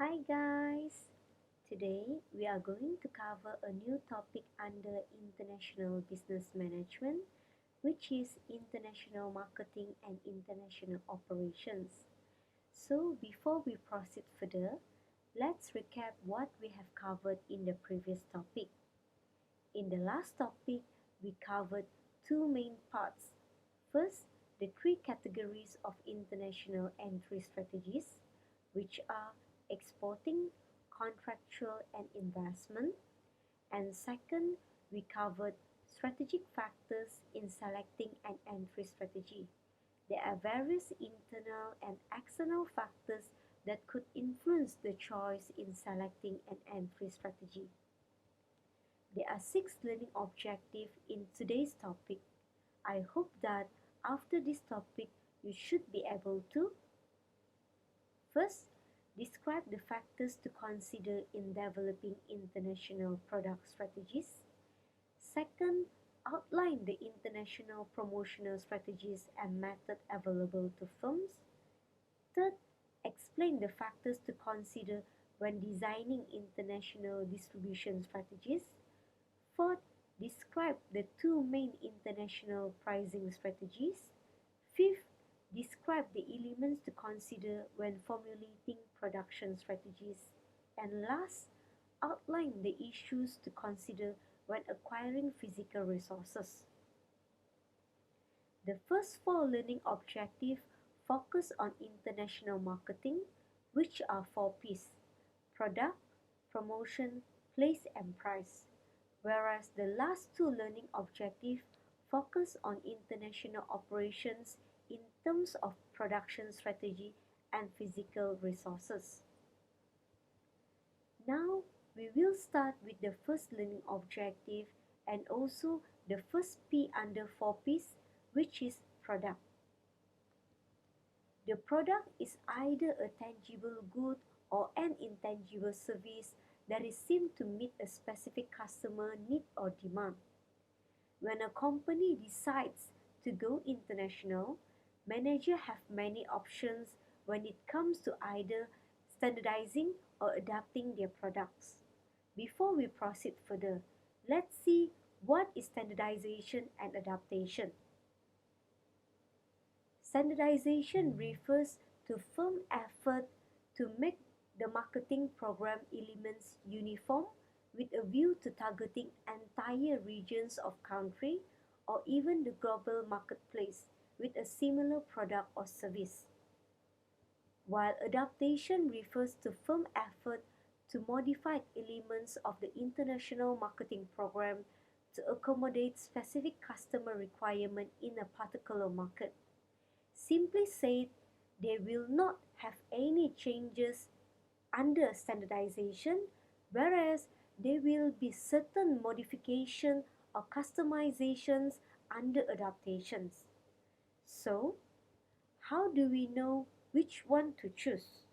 Hi guys! Today we are going to cover a new topic under International Business Management, which is International Marketing and International Operations. So before we proceed further, let's recap what we have covered in the previous topic. In the last topic, we covered two main parts. First, the three categories of international entry strategies, which are exporting, contractual, and investment. And second, we covered strategic factors in selecting an entry strategy. There are various internal and external factors that could influence the choice in selecting an entry strategy. There are six learning objectives in today's topic. I hope that after this topic, you should be able to first describe the factors to consider in developing international product strategies. Second, outline the international promotional strategies and method available to firms. Third, explain the factors to consider when designing international distribution strategies. Fourth, describe the two main international pricing strategies. Fifth, describe the elements to consider when formulating production strategies. And last, outline the issues to consider when acquiring physical resources. The first four learning objectives focus on international marketing, which are four P's: product, promotion, place, and price. Whereas the last two learning objectives focus on international operations in terms of production strategy and physical resources. Now, we will start with the first learning objective and also the first P under 4Ps, which is product. The product is either a tangible good or an intangible service that is seen to meet a specific customer need or demand. When a company decides to go international, managers have many options when it comes to either standardizing or adapting their products. Before we proceed further, let's see what is standardization and adaptation. Standardization refers to firm effort to make the marketing program elements uniform with a view to targeting entire regions of country or even the global marketplace with a similar product or service. While adaptation refers to firm effort to modify elements of the international marketing program to accommodate specific customer requirement in a particular market. Simply said, they will not have any changes under standardization, whereas there will be certain modification or customizations under adaptations. So, how do we know which one to choose?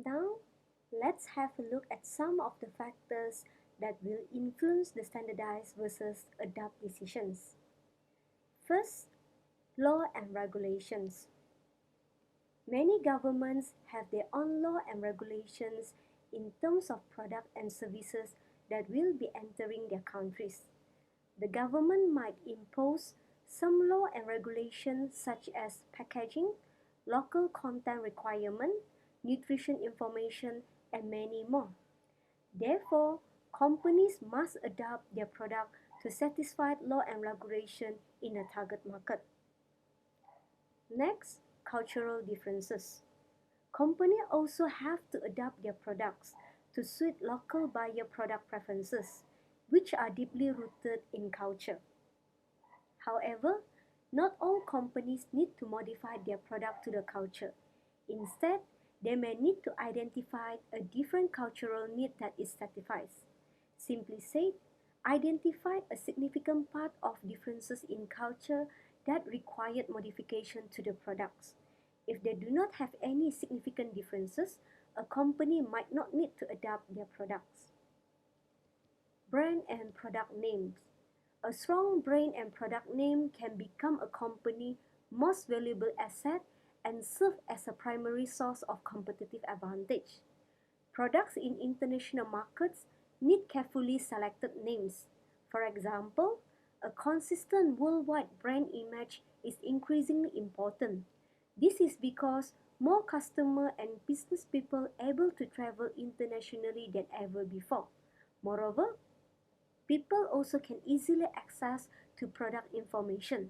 Now, let's have a look at some of the factors that will influence the standardized versus adapt decisions. First, law and regulations. Many governments have their own law and regulations in terms of product and services that will be entering their countries. The government might impose some law and regulations such as packaging, local content requirement, nutrition information, and many more. Therefore, companies must adapt their product to satisfy law and regulation in a target market. Next, cultural differences. Companies also have to adapt their products to suit local buyer product preferences, which are deeply rooted in culture. However, not all companies need to modify their product to the culture. Instead, they may need to identify a different cultural need that it satisfies. Simply said, identify a significant part of differences in culture that required modification to the products. If they do not have any significant differences, a company might not need to adapt their products. Brand and product names. A strong brand and product name can become a company's most valuable asset and serve as a primary source of competitive advantage. Products in international markets need carefully selected names. For example, a consistent worldwide brand image is increasingly important. This is because more customer and business people able to travel internationally than ever before. Moreover, people also can easily access to product information.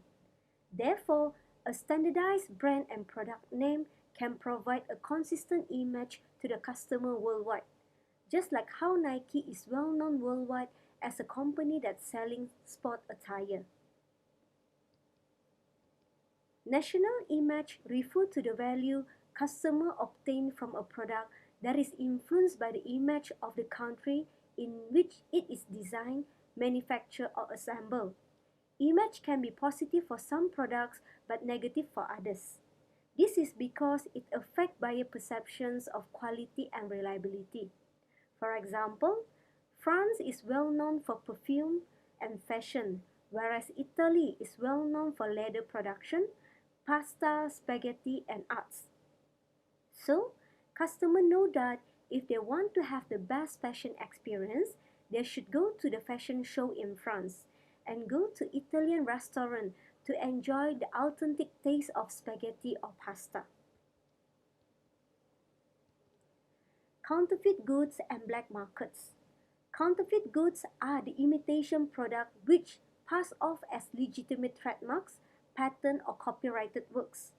Therefore, a standardized brand and product name can provide a consistent image to the customer worldwide. Just like how Nike is well known worldwide as a company that's selling sport attire. National image refer to the value customer obtain from a product that is influenced by the image of the country in which it is designed, manufactured or assembled. Image can be positive for some products but negative for others. This is because it affects buyer perceptions of quality and reliability. For example, France is well known for perfume and fashion, whereas Italy is well known for leather production, pasta, spaghetti, and arts. So, customers know that if they want to have the best fashion experience, they should go to the fashion show in France and go to Italian restaurant to enjoy the authentic taste of spaghetti or pasta. Counterfeit goods and black markets. Counterfeit goods are the imitation product which pass off as legitimate trademarks, patent or copyrighted works.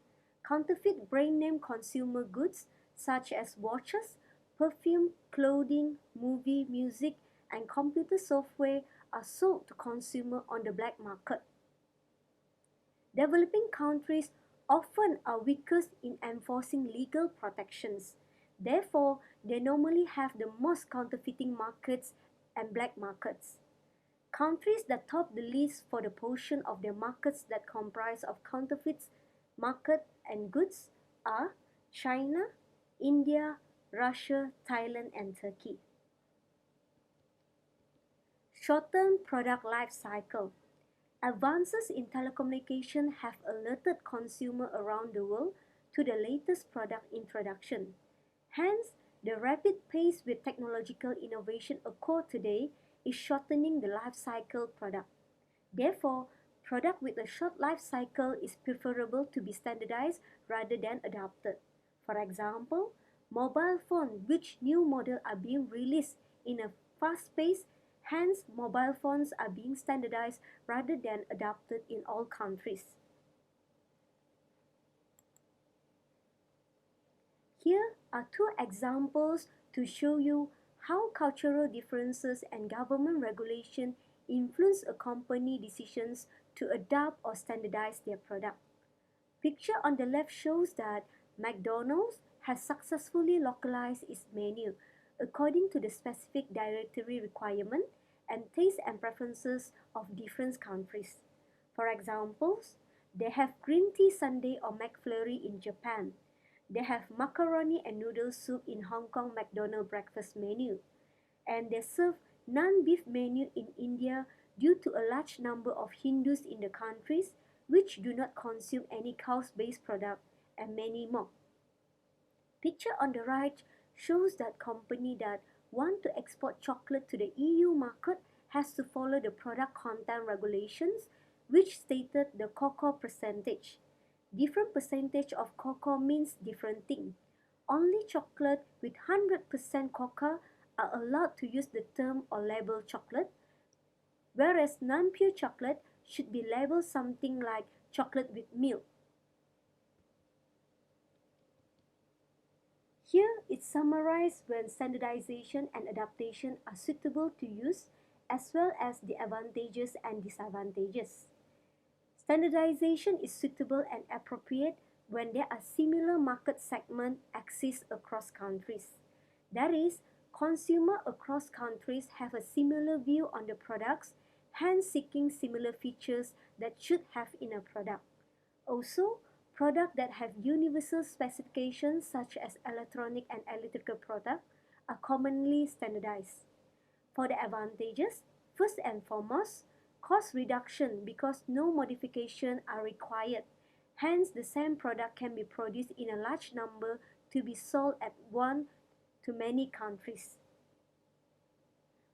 Counterfeit brand name consumer goods such as watches, perfume, clothing, movie, music, and computer software are sold to consumer on the black market. Developing countries often are weakest in enforcing legal protections. Therefore, they normally have the most counterfeiting markets and black markets. Countries that top the list for the portion of their markets that comprise of counterfeits market and goods are China, India, Russia, Thailand, and Turkey. Shortened product life cycle. Advances in telecommunication have alerted consumers around the world to the latest product introduction. Hence, the rapid pace with technological innovation occur today is shortening the life cycle product. Therefore, product with a short life cycle is preferable to be standardized rather than adopted. For example, mobile phone which new model are being released in a fast pace, hence mobile phones are being standardized rather than adopted in all countries. Here are two examples to show you how cultural differences and government regulation influence a company decisions to adopt or standardize their product. Picture on the left shows that McDonald's has successfully localized its menu according to the specific dietary requirement and taste and preferences of different countries. For examples, they have green tea sundae or McFlurry in Japan. They have macaroni and noodle soup in Hong Kong McDonald breakfast menu. And they serve non-beef menu in India due to a large number of Hindus in the countries which do not consume any cow-based product, and many more. Picture on the right shows that company that want to export chocolate to the EU market has to follow the product content regulations which stated the cocoa percentage. Different percentage of cocoa means different thing. Only chocolate with 100% cocoa are allowed to use the term or label chocolate, whereas non-pure chocolate should be labeled something like chocolate with milk. Here it's summarized when standardization and adaptation are suitable to use as well as the advantages and disadvantages. Standardization is suitable and appropriate when there are similar market segments exist across countries. That is, consumers across countries have a similar view on the products, hence seeking similar features that should have in a product. Also, products that have universal specifications such as electronic and electrical products are commonly standardized. For the advantages, first and foremost, cost reduction because no modification are required Hence, the same product can be produced in a large number to be sold at one to many countries.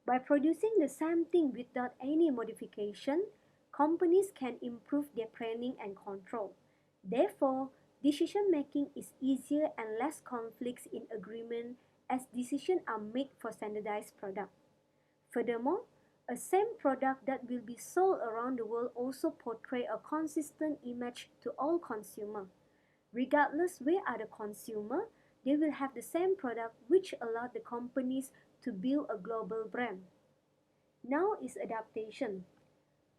By producing the same thing without any modification, companies can improve their planning and control. Therefore, decision making is easier and less conflicts in agreement as decisions are made for standardized product. Furthermore, a same product that will be sold around the world also portray a consistent image to all consumers. Regardless where are the consumer, they will have the same product which allow the companies to build a global brand. Now is adaptation.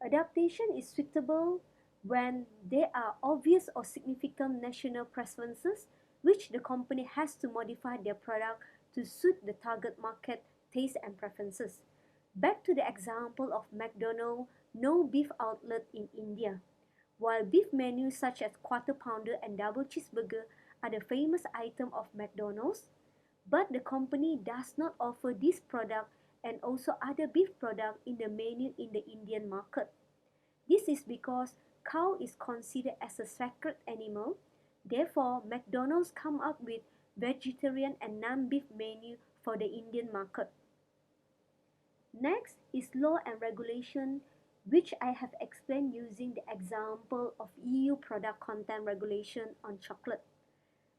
Adaptation is suitable when there are obvious or significant national preferences which the company has to modify their product to suit the target market taste and preferences. Back to the example of McDonald's no beef outlet in India. While beef menus such as quarter pounder and double cheeseburger are the famous item of McDonald's, but the company does not offer this product and also other beef products in the menu in the Indian market. This is because cow is considered as a sacred animal. Therefore, McDonald's come up with vegetarian and non-beef menu for the Indian market. Next is law and regulation, which I have explained using the example of EU product content regulation on chocolate.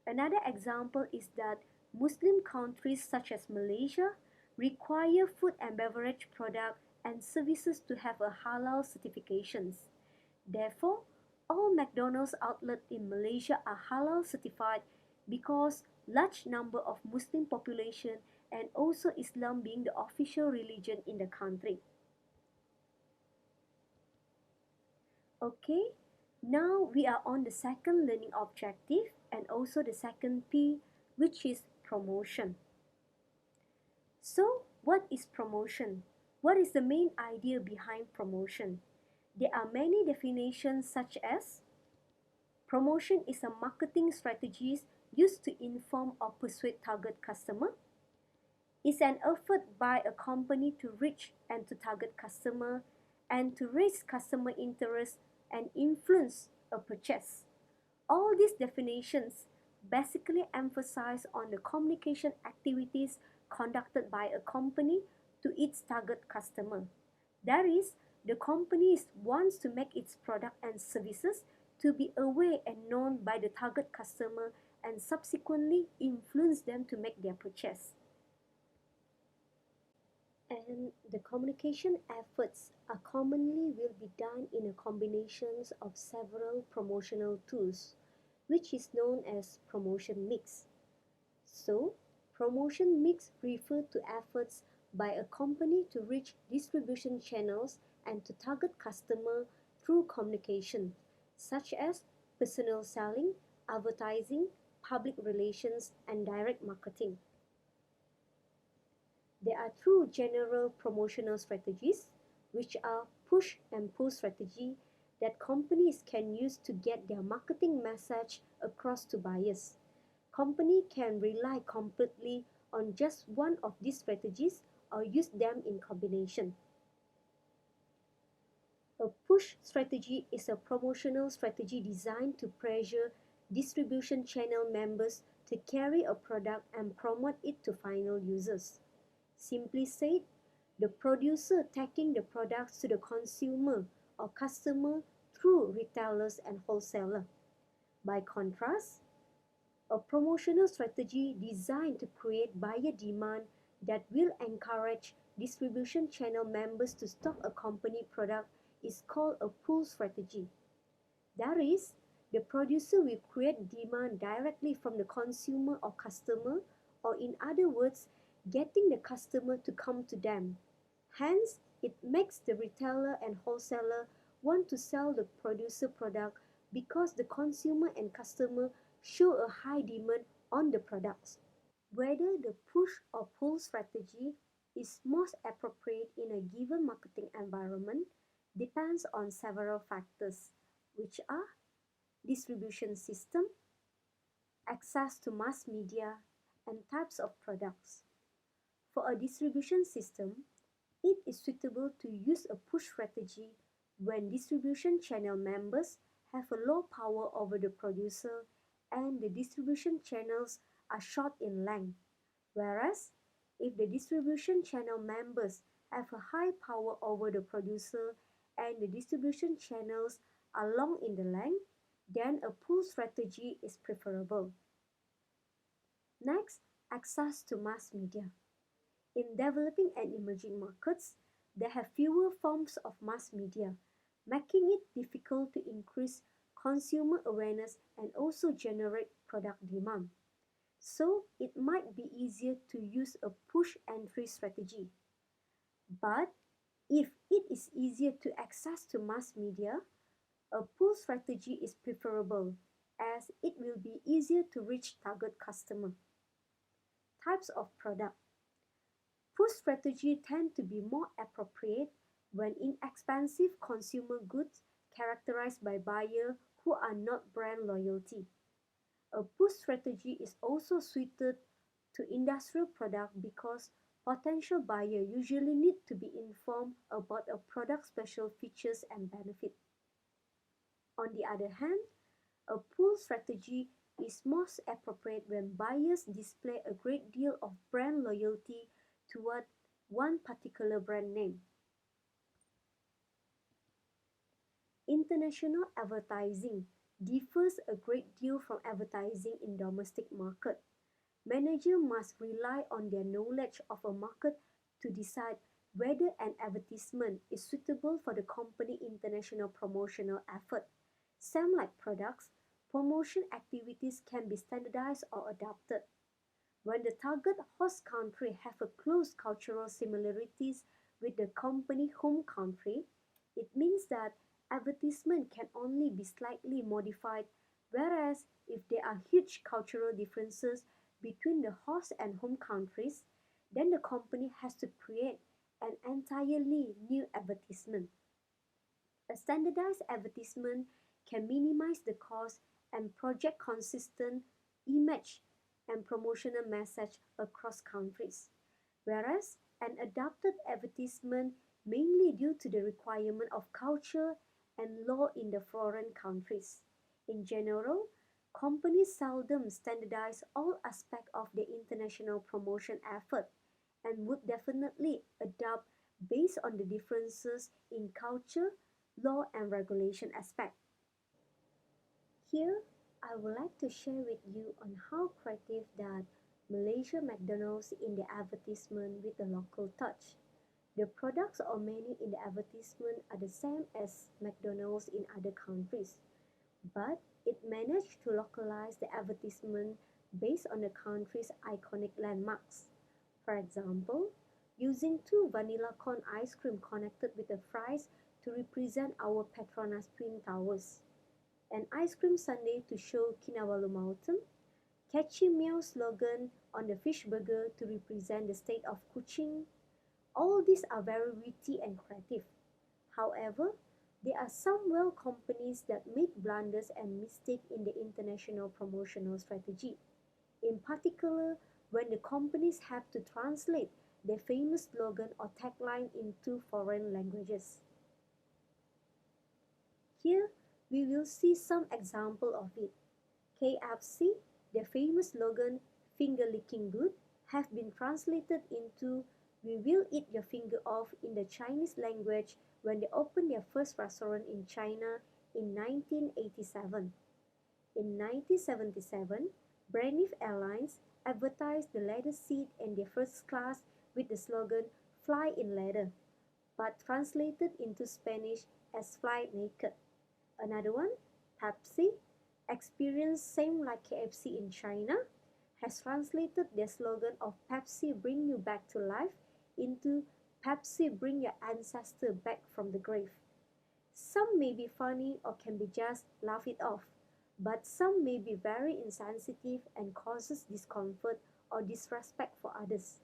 Another example is that Muslim countries such as Malaysia require food and beverage products and services to have a halal certifications. Therefore, all McDonald's outlets in Malaysia are halal certified because large number of Muslim population and also Islam being the official religion in the country. Okay, now we are on the second learning objective and also the second P, which is promotion. So, what is promotion? What is the main idea behind promotion? There are many definitions such as promotion is a marketing strategy used to inform or persuade target customer. It's an effort by a company to reach and to target customer and to raise customer interest and influence a purchase. All these definitions basically emphasize on the communication activities conducted by a company to its target customer. That is, the company wants to make its product and services to be aware and known by the target customer and subsequently influence them to make their purchase. And the communication efforts are commonly will be done in a combinations of several promotional tools, which is known as promotion mix. So, promotion mix refer to efforts by a company to reach distribution channels and to target customer through communication, such as personal selling, advertising, public relations, and direct marketing. There are two general promotional strategies, which are push and pull strategy that companies can use to get their marketing message across to buyers. Company can rely completely on just one of these strategies or use them in combination. A push strategy is a promotional strategy designed to pressure distribution channel members to carry a product and promote it to final users. Simply said, the producer taking the products to the consumer or customer through retailers and wholesaler. By contrast, a promotional strategy designed to create buyer demand that will encourage distribution channel members to stock a company product is called a pull strategy. That is, the producer will create demand directly from the consumer or customer, or in other words, getting the customer to come to them. Hence, it makes the retailer and wholesaler want to sell the producer product because the consumer and customer show a high demand on the products. Whether the push or pull strategy is most appropriate in a given marketing environment depends on several factors, which are distribution system, access to mass media, and types of products. For a distribution system, it is suitable to use a push strategy when distribution channel members have a low power over the producer and the distribution channels are short in length. Whereas, if the distribution channel members have a high power over the producer and the distribution channels are long in the length, then a pull strategy is preferable. Next, access to mass media. In developing and emerging markets, there have fewer forms of mass media, making it difficult to increase consumer awareness and also generate product demand. So, it might be easier to use a push entry strategy. But if it is easier to access to mass media, a pull strategy is preferable as it will be easier to reach target customer. Types of product. Push strategy tend to be more appropriate when inexpensive consumer goods characterized by buyers who are not brand loyalty. A push strategy is also suited to industrial product because potential buyers usually need to be informed about a product's special features and benefits. On the other hand, a pull strategy is most appropriate when buyers display a great deal of brand loyalty toward one particular brand name. International advertising differs a great deal from advertising in domestic market. Managers must rely on their knowledge of a market to decide whether an advertisement is suitable for the company international promotional effort. Same like products, promotion activities can be standardized or adapted. When the target host country have a close cultural similarities with the company home country, it means that advertisement can only be slightly modified, whereas if there are huge cultural differences between the host and home countries, then the company has to create an entirely new advertisement. A standardized advertisement can minimize the cost and project consistent image and promotional message across countries, whereas an adapted advertisement mainly due to the requirement of culture and law in the foreign countries. In general, companies seldom standardize all aspects of their international promotion effort and would definitely adapt based on the differences in culture, law and regulation aspect. Here, I would like to share with you on how creative that Malaysia McDonald's in the advertisement with a local touch. The products or menu in the advertisement are the same as McDonald's in other countries, but it managed to localize the advertisement based on the country's iconic landmarks. For example, using two vanilla cone ice cream connected with the fries to represent our Petronas Twin Towers, an ice cream sundae to show Kinabalu Mountain, catchy meow slogan on the fish burger to represent the state of Kuching. All these are very witty and creative. However, there are some well companies that make blunders and mistakes in the international promotional strategy. In particular, when the companies have to translate their famous slogan or tagline into foreign languages. Here, we will see some example of it. KFC, their famous slogan, finger licking good, have been translated into we will eat your finger off in the Chinese language when they opened their first restaurant in China in 1987. In 1977, Braniff Airlines advertised the leather seat in their first class with the slogan Fly in Leather, but translated into Spanish as Fly Naked. Another one, Pepsi, experience same like KFC in China, has translated their slogan of Pepsi bring you back to life into Pepsi bring your ancestor back from the grave. Some may be funny or can be just laugh it off, but some may be very insensitive and causes discomfort or disrespect for others.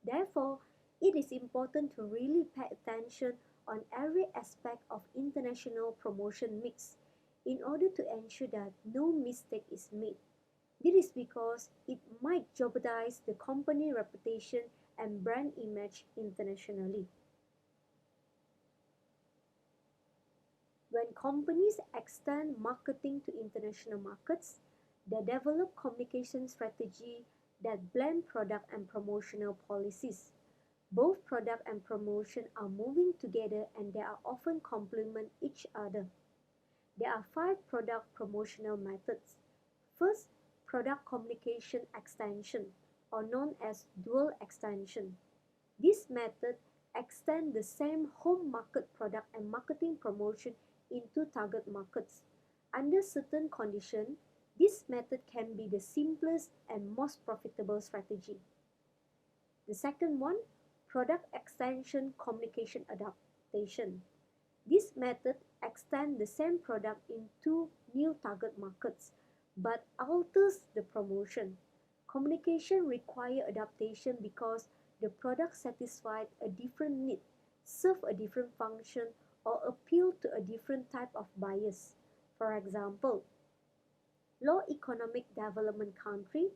Therefore, it is important to really pay attention on every aspect of international promotion mix in order to ensure that no mistake is made. This is because it might jeopardize the company reputation and brand image internationally. When companies extend marketing to international markets, they develop communication strategy that blend product and promotional policies. Both product and promotion are moving together and they are often complement each other. There are five product promotional methods. First, product communication extension, or known as dual extension. This method extends the same home market product and marketing promotion into target markets. Under certain conditions, this method can be the simplest and most profitable strategy. The second one, product extension communication adaptation. This method extends the same product into new target markets but alters the promotion. Communication requires adaptation because the product satisfies a different need, serve a different function, or appeal to a different type of buyers. For example, low economic development country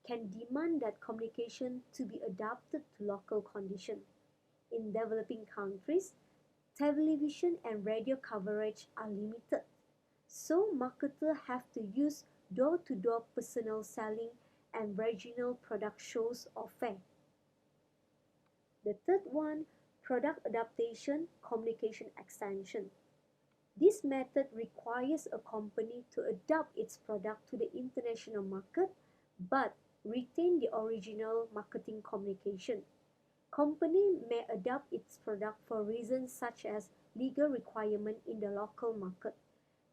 can demand that communication to be adapted to local conditions. In developing countries, television and radio coverage are limited, so marketers have to use door-to-door personal selling and regional product shows or fair. The third one, product adaptation, communication extension. This method requires a company to adapt its product to the international market but retain the original marketing communication. Company may adapt its product for reasons such as legal requirement in the local market.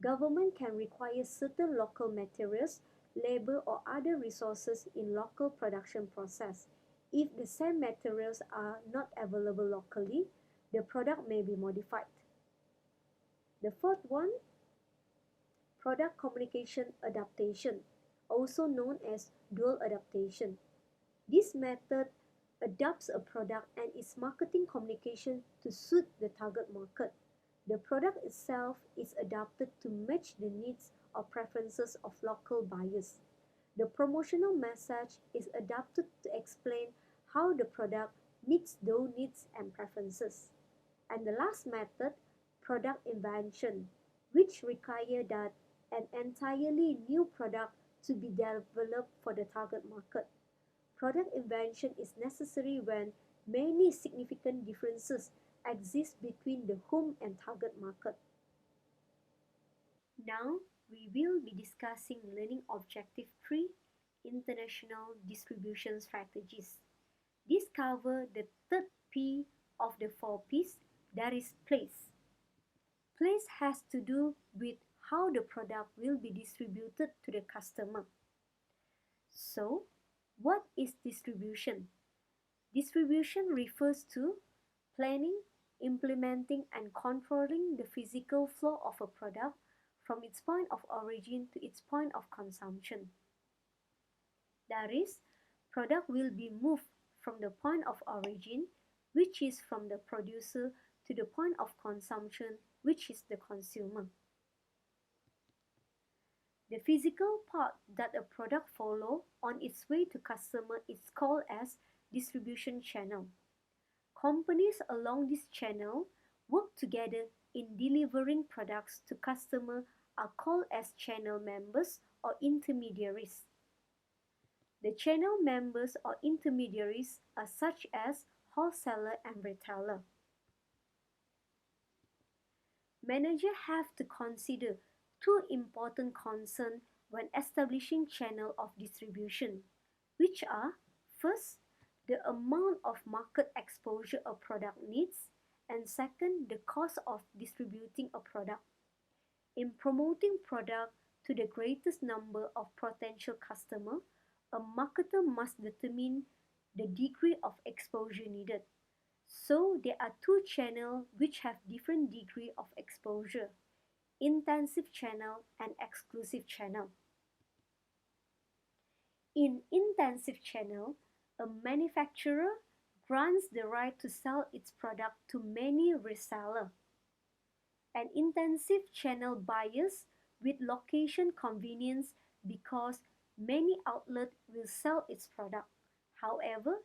Government can require certain local materials, labor or other resources in local production process. If the same materials are not available locally, the product may be modified. The fourth one, product communication adaptation, also known as dual adaptation. This method adapts a product and its marketing communication to suit the target market. The product itself is adapted to match the needs or preferences of local buyers. The promotional message is adapted to explain how the product meets those needs and preferences. And the last method, product invention, which require that an entirely new product to be developed for the target market. Product invention is necessary when many significant differences exist between the home and target market. Now, we will be discussing Learning Objective 3, International Distribution Strategies. This covers the third P of the four Ps, that is place. Place has to do with how the product will be distributed to the customer. So, what is distribution? Distribution refers to planning, implementing, and controlling the physical flow of a product from its point of origin to its point of consumption. That is, product will be moved from the point of origin, which is from the producer, to the point of consumption, which is the consumer. The physical path that a product follows on its way to customer is called as distribution channel. Companies along this channel work together in delivering products to customers are called as channel members or intermediaries. The channel members or intermediaries are such as wholesaler and retailer. Managers have to consider two important concerns when establishing channel of distribution, which are first, the amount of market exposure a product needs, and second, the cost of distributing a product. In promoting product to the greatest number of potential customers, a marketer must determine the degree of exposure needed. So there are two channels which have different degree of exposure: intensive channel and exclusive channel. In intensive channel, a manufacturer grants the right to sell its product to many resellers. An intensive channel buyers with location convenience because many outlets will sell its product. However,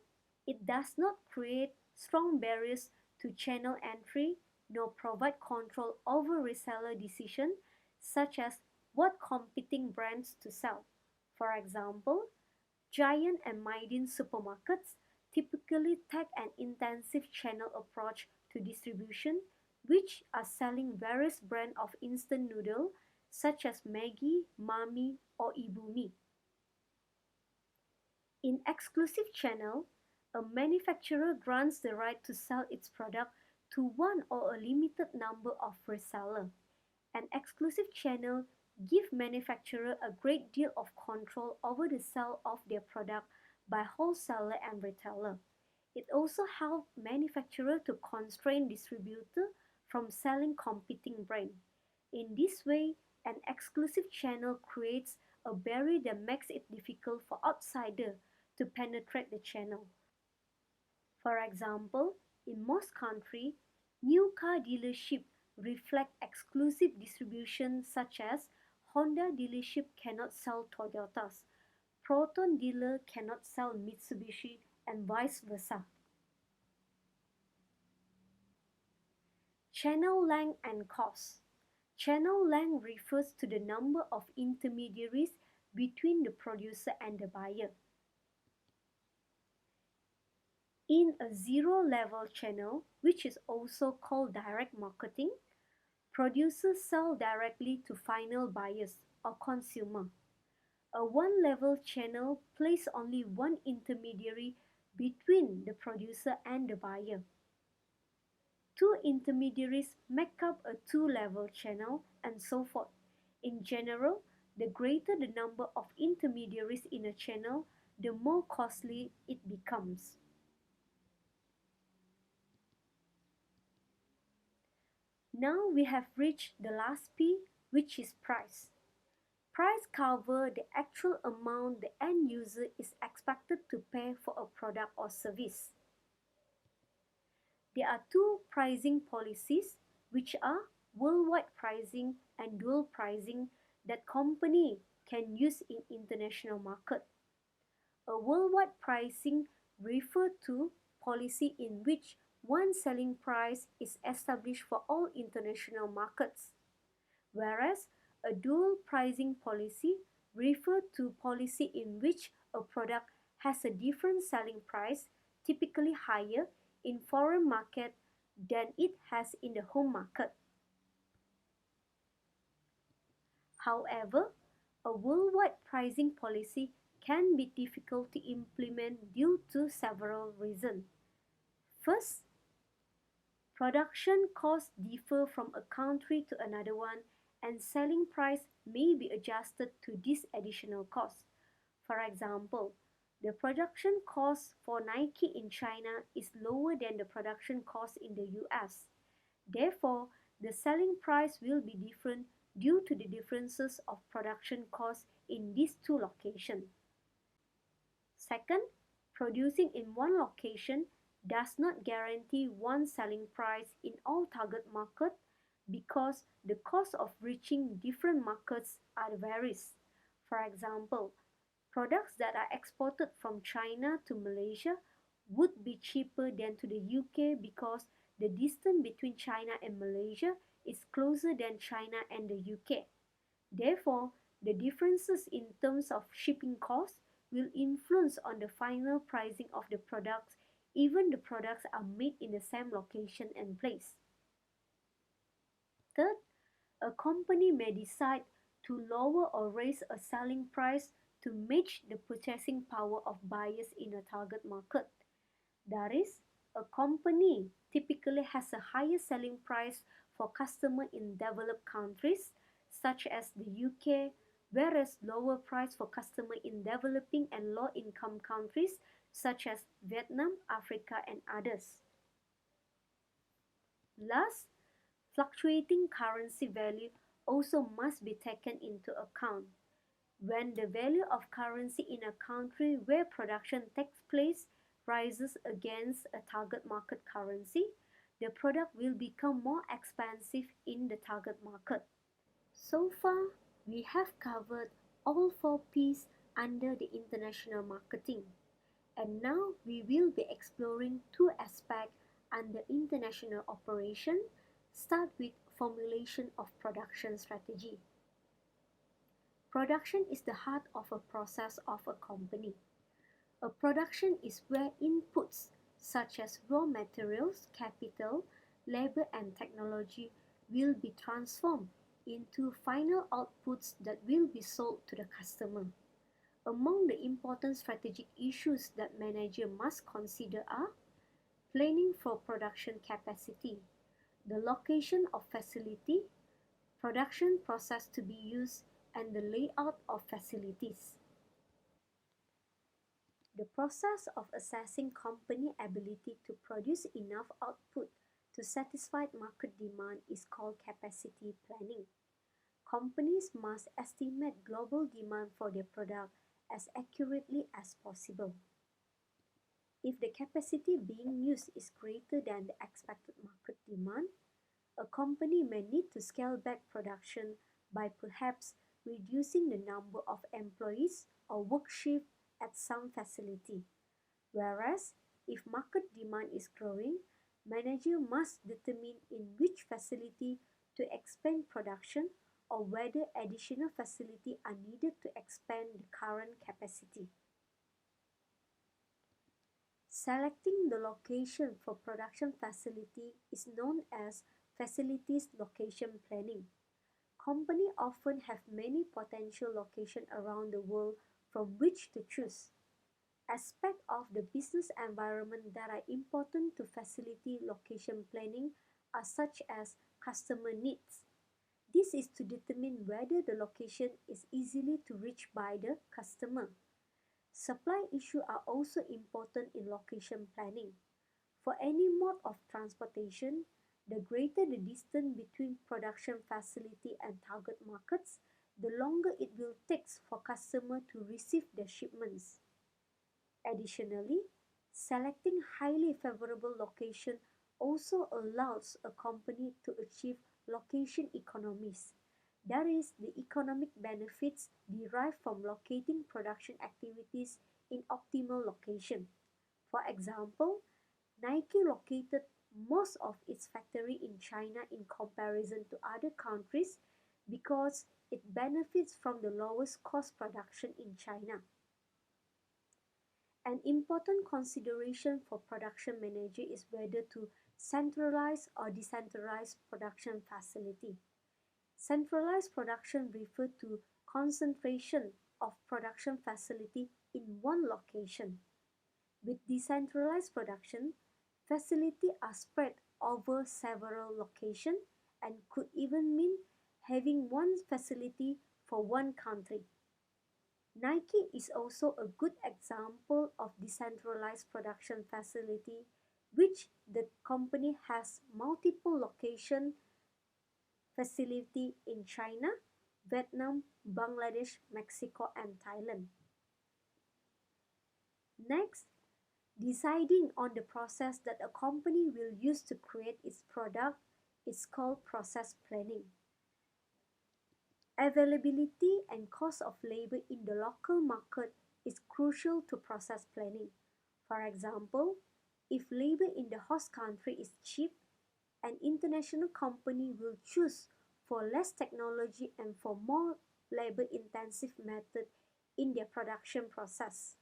it does not create strong barriers to channel entry nor provide control over reseller decisions such as what competing brands to sell. For example, Giant and Midin supermarkets typically take an intensive channel approach to distribution, which are selling various brands of instant noodle such as Maggi, Mami, or Ibumi. In exclusive channel, a manufacturer grants the right to sell its product to one or a limited number of resellers. An exclusive channel gives manufacturer a great deal of control over the sale of their product by wholesaler and retailer. It also helps manufacturer to constrain distributor from selling competing brand. In this way, an exclusive channel creates a barrier that makes it difficult for outsider to penetrate the channel. For example, in most countries, new car dealerships reflect exclusive distribution such as Honda dealership cannot sell Toyotas, Proton dealer cannot sell Mitsubishi, and vice versa. Channel length and cost. Channel length refers to the number of intermediaries between the producer and the buyer. In a zero-level channel, which is also called direct marketing, producers sell directly to final buyers or consumer. A one-level channel places only one intermediary between the producer and the buyer. Two intermediaries make up a two-level channel, and so forth. In general, the greater the number of intermediaries in a channel, the more costly it becomes. Now we have reached the last P, which is price. Price covers the actual amount the end user is expected to pay for a product or service. There are two pricing policies, which are worldwide pricing and dual pricing, that company can use in international market. A worldwide pricing refers to policy in which one selling price is established for all international markets, whereas a dual pricing policy refers to policy in which a product has a different selling price, typically higher, in foreign market than it has in the home market. However, a worldwide pricing policy can be difficult to implement due to several reasons. First, production costs differ from a country to another one, and selling price may be adjusted to this additional cost. For example, the production cost for Nike in China is lower than the production cost in the US. Therefore, the selling price will be different due to the differences of production costs in these two locations. Second, producing in one location does not guarantee one selling price in all target markets because the cost of reaching different markets are varies. For example, products that are exported from China to Malaysia would be cheaper than to the UK because the distance between China and Malaysia is closer than China and the UK. Therefore, the differences in terms of shipping costs will influence on the final pricing of the products even the products are made in the same location and place. Third, a company may decide to lower or raise a selling price to match the purchasing power of buyers in a target market. That is, a company typically has a higher selling price for customers in developed countries such as the UK, whereas lower price for customers in developing and low-income countries such as Vietnam, Africa, and others. Last, fluctuating currency value also must be taken into account. When the value of currency in a country where production takes place rises against a target market currency, the product will become more expensive in the target market. So far, we have covered all four P's under the international marketing. And now we will be exploring two aspects under international operation, start with formulation of production strategy. Production is the heart of a process of a company. A production is where inputs such as raw materials, capital, labor and technology will be transformed into final outputs that will be sold to the customer. Among the important strategic issues that manager must consider are planning for production capacity, the location of facility, production process to be used, and the layout of facilities. The process of assessing company ability to produce enough output to satisfy market demand is called capacity planning. Companies must estimate global demand for their product as accurately as possible. If the capacity being used is greater than the expected market demand, a company may need to scale back production by perhaps reducing the number of employees or work shift at some facility. Whereas, if market demand is growing, manager must determine in which facility to expand production or whether additional facility are needed to expand the current capacity. Selecting the location for production facility is known as facilities location planning. Companies often have many potential locations around the world from which to choose. Aspects of the business environment that are important to facility location planning are such as customer needs. This is to determine whether the location is easily to reach by the customer. Supply issues are also important in location planning. For any mode of transportation, the greater the distance between production facility and target markets, the longer it will take for customers to receive their shipments. Additionally, selecting highly favorable location also allows a company to achieve location economies. That is, the economic benefits derived from locating production activities in optimal location. For example, Nike located most of its factory in China in comparison to other countries because it benefits from the lowest cost production in China. An important consideration for production manager is whether to centralize or decentralize production facility. Centralized production refers to concentration of production facility in one location. With decentralized production, facilities are spread over several locations and could even mean having one facility for one country. Nike is also a good example of decentralized production facility, which the company has multiple location facility in China, Vietnam, Bangladesh, Mexico, and Thailand. Next, deciding on the process that a company will use to create its product is called process planning. Availability and cost of labor in the local market is crucial to process planning. For example, if labor in the host country is cheap, an international company will choose for less technology and for more labor-intensive method in their production process.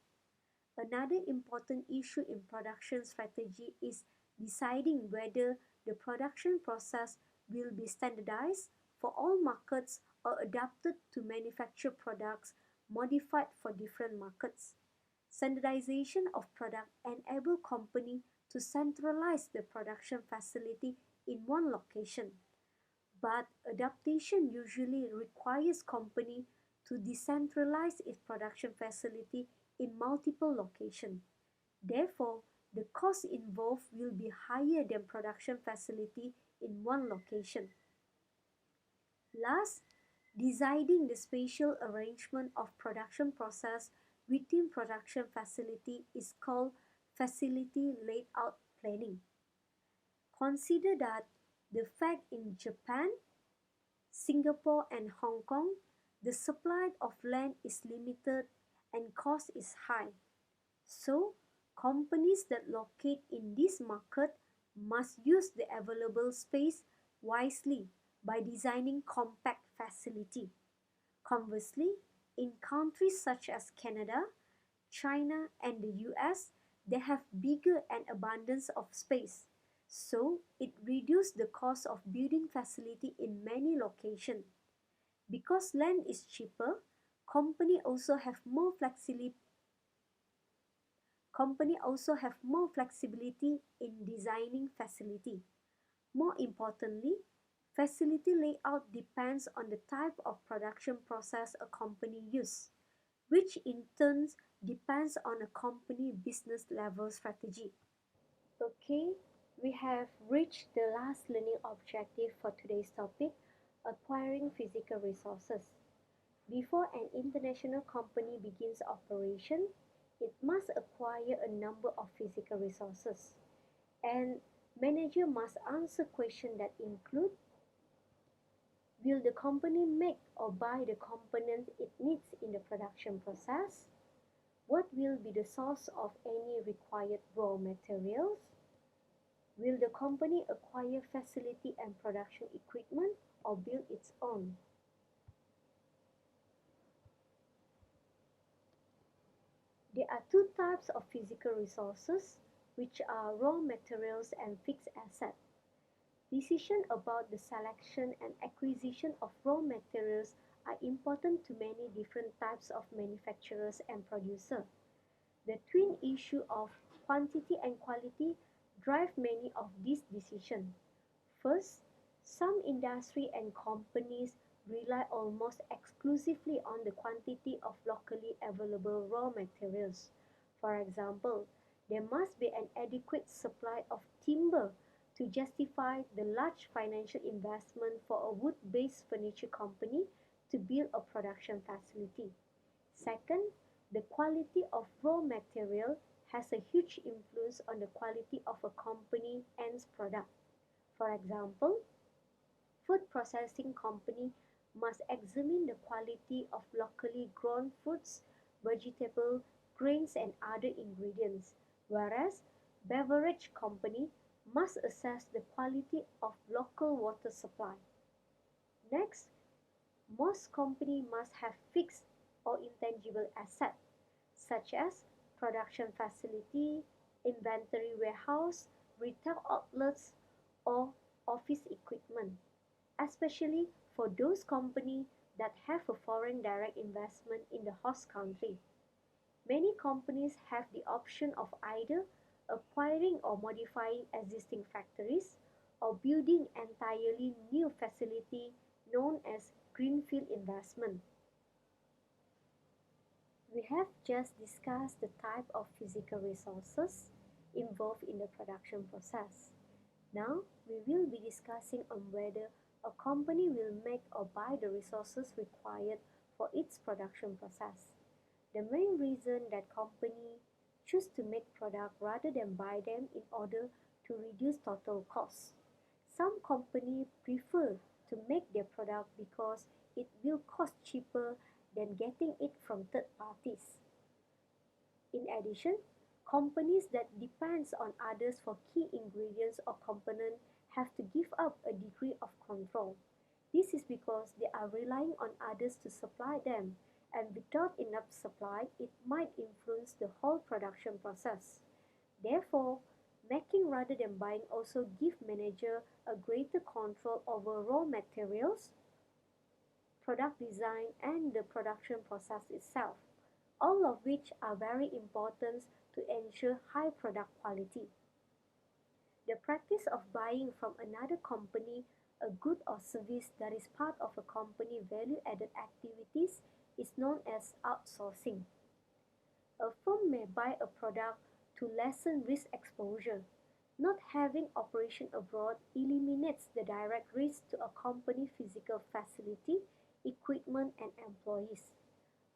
Another important issue in production strategy is deciding whether the production process will be standardized for all markets or adapted to manufacture products modified for different markets. Standardization of product enable company to centralize the production facility in one location, but adaptation usually requires company to decentralize its production facility in multiple locations. Therefore, the cost involved will be higher than production facility in one location. Last, deciding the spatial arrangement of production process within production facility is called facility layout planning. Consider that the fact in Japan, Singapore and Hong Kong, the supply of land is limited and cost is high. So, companies that locate in this market must use the available space wisely by designing compact facility. Conversely, in countries such as Canada, China, and the US, they have bigger and abundance of space. So it reduces the cost of building facility in many locations. Because land is cheaper, company also have more flexibly company also have more flexibility in designing facility. More importantly, facility layout depends on the type of production process a company use, which in turn depends on a company business level strategy. Okay, we have reached the last learning objective for today's topic, acquiring physical resources. Before an international company begins operation, it must acquire a number of physical resources. And manager must answer questions that include: will the company make or buy the components it needs in the production process? What will be the source of any required raw materials? Will the company acquire facility and production equipment or build its own? There are two types of physical resources, which are raw materials and fixed assets. Decisions about the selection and acquisition of raw materials are important to many different types of manufacturers and producers. The twin issue of quantity and quality drive many of these decisions. First, some industry and companies rely almost exclusively on the quantity of locally available raw materials. For example, there must be an adequate supply of timber to justify the large financial investment for a wood-based furniture company to build a production facility. Second, the quality of raw material has a huge influence on the quality of a company end product. For example, food processing company must examine the quality of locally grown fruits, vegetables, grains and other ingredients, whereas beverage company must assess the quality of local water supply. Next, most companies must have fixed or intangible assets such as production facility, inventory warehouse, retail outlets, or office equipment, especially for those companies that have a foreign direct investment in the host country. Many companies have the option of either acquiring or modifying existing factories or building entirely new facility known as greenfield investment. We have just discussed the type of physical resources involved in the production process. Now, we will be discussing on whether a company will make or buy the resources required for its production process. The main reason that company choose to make product rather than buy them in order to reduce total costs. Some company prefer to make their product because it will cost cheaper than getting it from third parties. In addition, companies that depends on others for key ingredients or components have to give up a degree of control. This is because they are relying on others to supply them, and without enough supply, it might influence the whole production process. Therefore, making rather than buying also give manager a greater control over raw materials, product design, and the production process itself, all of which are very important to ensure high product quality. The practice of buying from another company a good or service that is part of a company value added activities is known as outsourcing. A firm may buy a product to lessen risk exposure. Not having operation abroad eliminates the direct risk to a company physical facility, equipment and employees.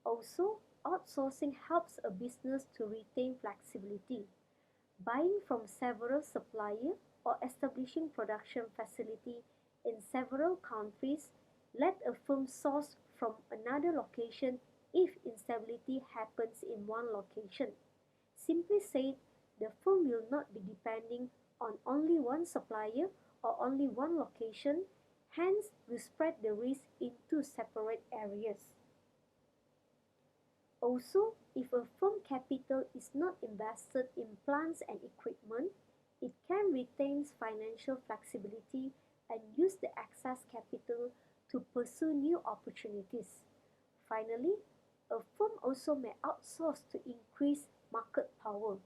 Also, outsourcing helps a business to retain flexibility. Buying from several suppliers or establishing production facility in several countries let a firm source from another location if instability happens in one location. Simply said, the firm will not be depending on only one supplier or only one location, hence we spread the risk into separate areas. Also, if a firm capital is not invested in plants and equipment, it can retain financial flexibility and use the excess capital to pursue new opportunities. Finally, a firm also may outsource to increase market power.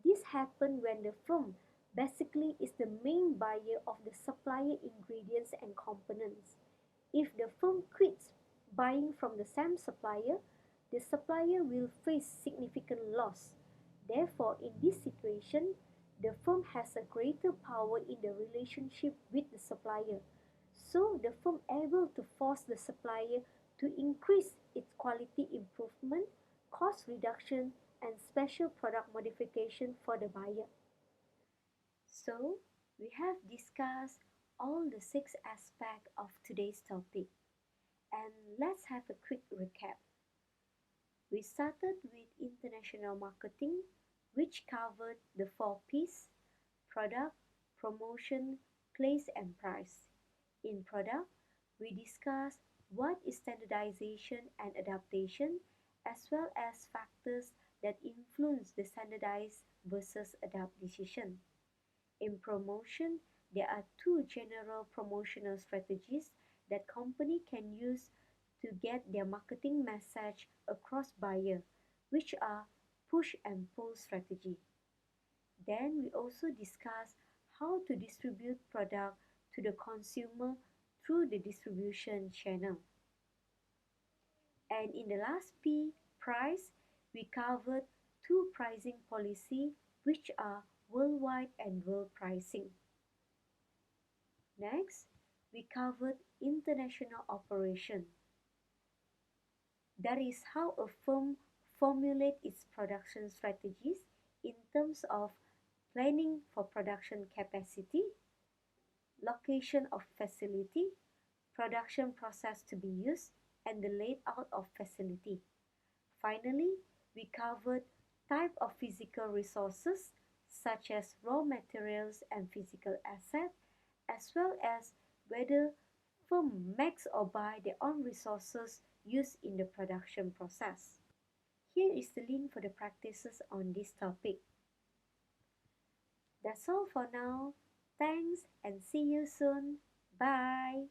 This happens when the firm basically is the main buyer of the supplier ingredients and components. If the firm quits buying from the same supplier, the supplier will face significant loss. Therefore, in this situation, the firm has a greater power in the relationship with the supplier. So, the firm able to force the supplier to increase its quality improvement, cost reduction, and special product modification for the buyer. So, we have discussed all the six aspects of today's topic. And let's have a quick recap. We started with international marketing, which covered the four P's: product, promotion, place, and price. In product, we discussed what is standardization and adaptation, as well as factors that influence the standardized versus adapt decision. In promotion, there are two general promotional strategies that company can use to get their marketing message across buyer, which are push and pull strategy. Then we also discuss how to distribute product to the consumer through the distribution channel. And in the last P, price, we covered two pricing policy which are worldwide and world pricing. Next, we covered international operation. That is how a firm formulates its production strategies in terms of planning for production capacity, location of facility, production process to be used, and the layout of facility. Finally, we covered type of physical resources such as raw materials and physical assets, as well as whether firm makes or buy their own resources used in the production process. Here is the link for the practices on this topic. That's all for now. Thanks and see you soon. Bye.